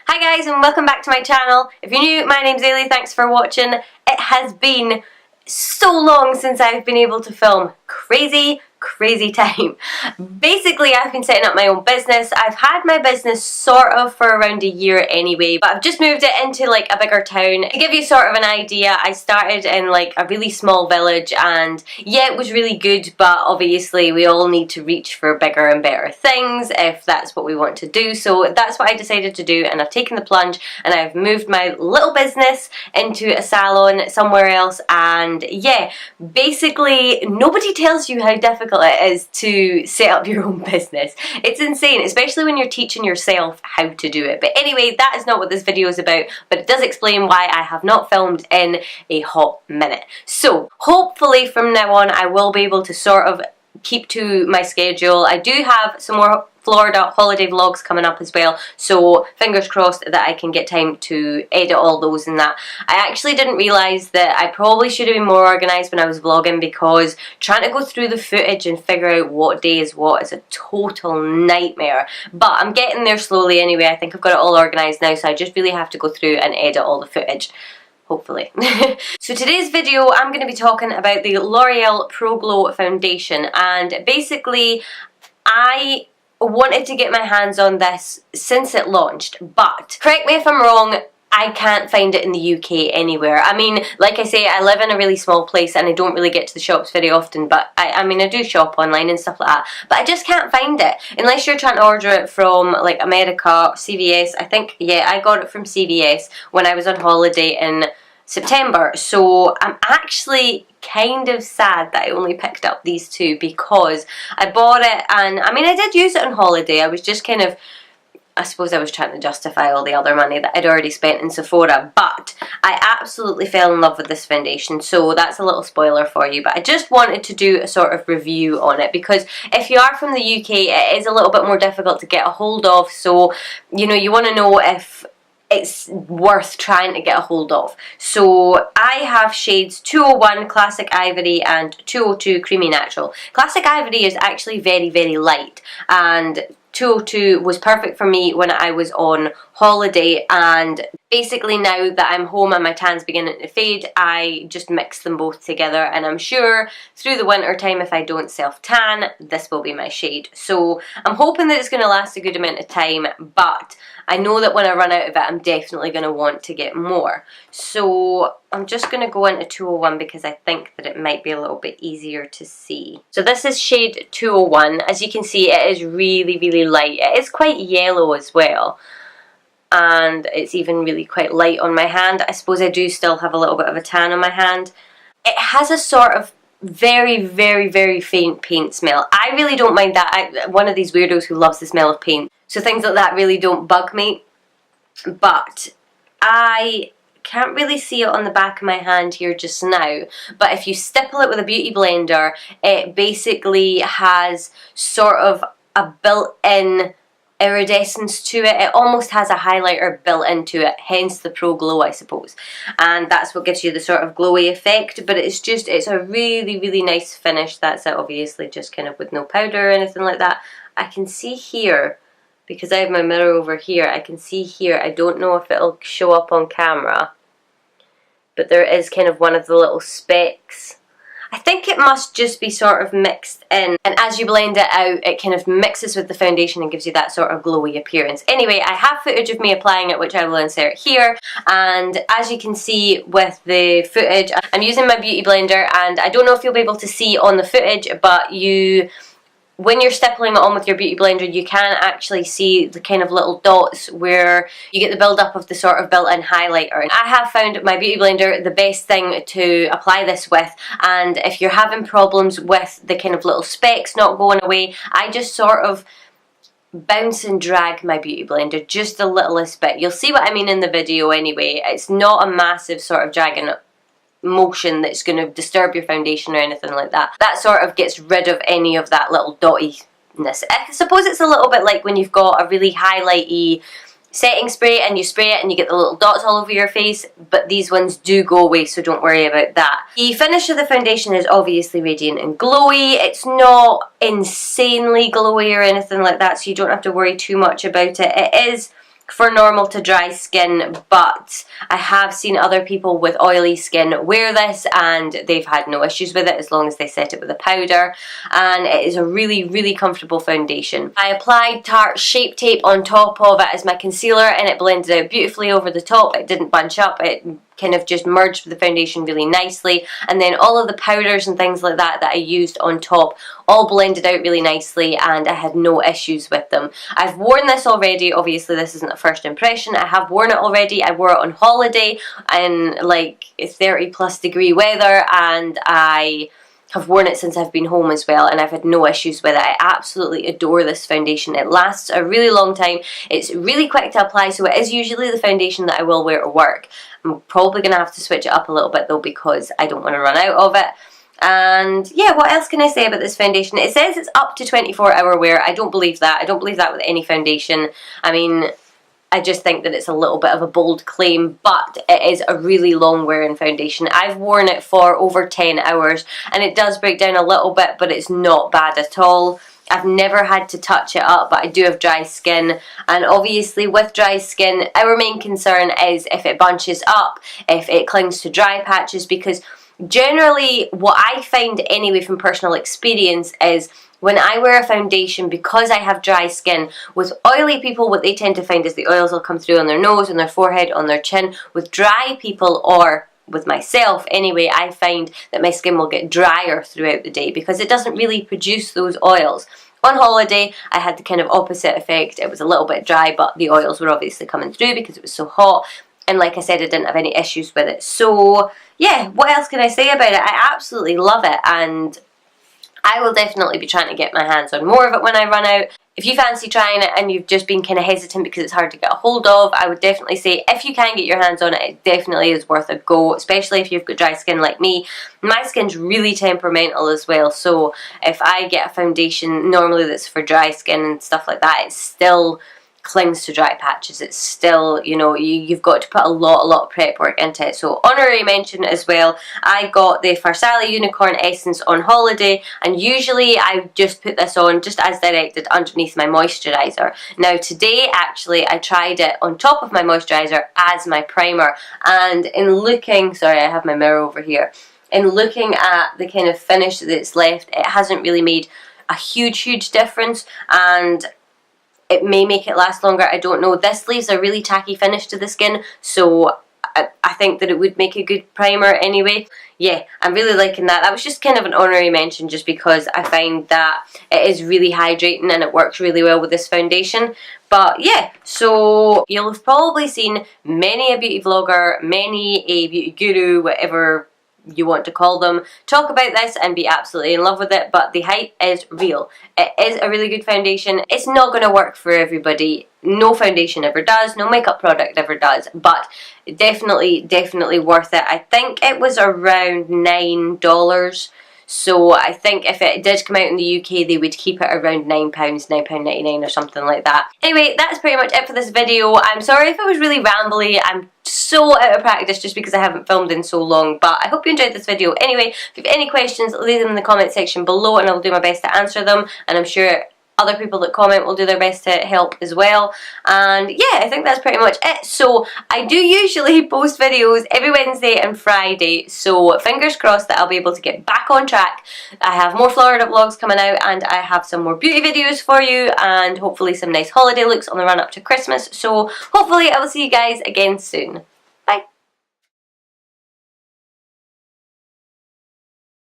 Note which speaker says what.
Speaker 1: Hi guys and welcome back to my channel. If you're new, my name's Ailey, thanks for watching. It has been so long since I've been able to film. Crazy time. Basically, I've been setting up my own business. I've had my business sort of for around a year anyway, but I've just moved it into like a bigger town. To give you sort of an idea, I started in like a really small village and yeah, it was really good, but obviously we all need to reach for bigger and better things if that's what we want to do. So that's what I decided to do, and I've taken the plunge and I've moved my little business into a salon somewhere else. And yeah, basically nobody tells you how difficult it is to set up your own business. It's insane, especially when you're teaching yourself how to do it. But anyway, that is not what this video is about, but it does explain why I have not filmed in a hot minute. So hopefully from now on I will be able to sort of keep to my schedule. I do have some more Florida holiday vlogs coming up as well, so fingers crossed that I can get time to edit all those and that. I actually didn't realise that I probably should have been more organised when I was vlogging, because trying to go through the footage and figure out what day is what is a total nightmare. But I'm getting there slowly anyway. I think I've got it all organised now, so I just really have to go through and edit all the footage. Hopefully. So today's video I'm going to be talking about the L'Oreal Pro Glow Foundation, and basically I wanted to get my hands on this since it launched, but correct me if I'm wrong, I can't find it in the UK anywhere. I mean, like I say, I live in a really small place and I don't really get to the shops very often, but I mean I do shop online and stuff like that, but I just can't find it unless you're trying to order it from like America, CVS. I think, yeah, I got it from CVS when I was on holiday in September. So I'm actually kind of sad that I only picked up these two, because I bought it and I mean I did use it on holiday. I was just kind of, I suppose I was trying to justify all the other money that I'd already spent in Sephora, but I absolutely fell in love with this foundation, so that's a little spoiler for you. But I just wanted to do a sort of review on it, because if you are from the UK it is a little bit more difficult to get a hold of, so you know, you want to know if it's worth trying to get a hold of. So I have shades 201 Classic Ivory and 202 Creamy Natural. Classic Ivory is actually very light, and 202 was perfect for me when I was on holiday, and basically now that I'm home and my tan's beginning to fade, I just mix them both together, and I'm sure through the winter time, if I don't self-tan, this will be my shade. So I'm hoping that it's going to last a good amount of time, but I know that when I run out of it, I'm definitely going to want to get more. So I'm just going to go into 201 because I think that it might be a little bit easier to see. So this is shade 201. As you can see, it is really light. It is quite yellow as well, and it's even really quite light on my hand. I suppose I do still have a little bit of a tan on my hand. It has a sort of very faint paint smell. I really don't mind that. I'm one of these weirdos who loves the smell of paint, so things like that really don't bug me. But I can't really see it on the back of my hand here just now, but if you stipple it with a beauty blender, it basically has sort of a built-in iridescence to it. It almost has a highlighter built into it, hence the Pro Glow, I suppose, and that's what gives you the sort of glowy effect. But it's a really nice finish. That's it, obviously, just kind of with no powder or anything like that. I can see here, because I have my mirror over here, I can see here, I don't know if it'll show up on camera, but there is kind of one of the little specks. I think it must just be sort of mixed in, and as you blend it out it kind of mixes with the foundation and gives you that sort of glowy appearance. Anyway, I have footage of me applying it which I will insert here, and as you can see with the footage, I'm using my beauty blender, and I don't know if you'll be able to see on the footage, but when you're stippling it on with your beauty blender, you can actually see the kind of little dots where you get the build-up of the sort of built-in highlighter. I have found my beauty blender the best thing to apply this with, and if you're having problems with the kind of little specks not going away, I just sort of bounce and drag my beauty blender just the littlest bit. You'll see what I mean in the video anyway. It's not a massive sort of dragging motion that's going to disturb your foundation or anything like that. That sort of gets rid of any of that little dottiness. I suppose it's a little bit like when you've got a really highlighty setting spray and you spray it and you get the little dots all over your face, but these ones do go away, so don't worry about that. The finish of the foundation is obviously radiant and glowy. It's not insanely glowy or anything like that, so you don't have to worry too much about it. It is for normal to dry skin, but I have seen other people with oily skin wear this and they've had no issues with it as long as they set it with a powder, and it is a really, really comfortable foundation. I applied Tarte Shape Tape on top of it as my concealer and it blended out beautifully over the top. It didn't bunch up, it kind of just merged with the foundation really nicely, and then all of the powders and things like that I used on top all blended out really nicely and I had no issues with them. I've worn this already, obviously this isn't a first impression, I have worn it already. I wore it on holiday in like 30+ degree weather, and I have worn it since I've been home as well, and I've had no issues with it. I absolutely adore this foundation. It lasts a really long time. It's really quick to apply, so it is usually the foundation that I will wear to work. I'm probably going to have to switch it up a little bit though because I don't want to run out of it. And yeah, what else can I say about this foundation? It says it's up to 24-hour wear. I don't believe that. I don't believe that with any foundation. I mean, I just think that it's a little bit of a bold claim, but it is a really long wearing foundation. I've worn it for over 10 hours and it does break down a little bit, but it's not bad at all. I've never had to touch it up, but I do have dry skin, and obviously with dry skin our main concern is if it bunches up, if it clings to dry patches, because generally what I find anyway from personal experience is when I wear a foundation, because I have dry skin, with oily people what they tend to find is the oils will come through on their nose, on their forehead, on their chin. With dry people, or with myself anyway, I find that my skin will get drier throughout the day because it doesn't really produce those oils. On holiday I had the kind of opposite effect. It was a little bit dry, but the oils were obviously coming through because it was so hot, and like I said, I didn't have any issues with it. So yeah, what else can I say about it? I absolutely love it, and I will definitely be trying to get my hands on more of it when I run out. If you fancy trying it and you've just been kind of hesitant because it's hard to get a hold of, I would definitely say if you can get your hands on it, it definitely is worth a go, especially if you've got dry skin like me. My skin's really temperamental as well, so if I get a foundation normally that's for dry skin and stuff like that, it still clings to dry patches. It's still, you know, you've got to put a lot of prep work into it. So honorary mention as well, I got the Farsali Unicorn Essence on holiday, and usually I just put this on just as directed underneath my moisturiser. Now today actually I tried it on top of my moisturiser as my primer, and in looking, sorry I have my mirror over here, in looking at the kind of finish that's left, it hasn't really made a huge difference, and it may make it last longer, I don't know. This leaves a really tacky finish to the skin, so I think that it would make a good primer anyway. Yeah, I'm really liking that. That was just kind of an honorary mention just because I find that it is really hydrating and it works really well with this foundation. But yeah, so you'll have probably seen many a beauty vlogger, many a beauty guru, whatever you want to call them, talk about this and be absolutely in love with it, but the hype is real. It is a really good foundation. It's not going to work for everybody. No foundation ever does, no makeup product ever does, but definitely worth it. I think it was around $9. So I think if it did come out in the UK, they would keep it around £9, £9.99 or something like that. Anyway, that's pretty much it for this video. I'm sorry if it was really rambly. I'm so out of practice just because I haven't filmed in so long, but I hope you enjoyed this video. Anyway, if you have any questions, leave them in the comment section below and I'll do my best to answer them, and I'm sure other people that comment will do their best to help as well. And yeah, I think that's pretty much it. So I do usually post videos every Wednesday and Friday, so fingers crossed that I'll be able to get back on track. I have more Florida vlogs coming out, and I have some more beauty videos for you, and hopefully some nice holiday looks on the run up to Christmas. So hopefully I will see you guys again soon.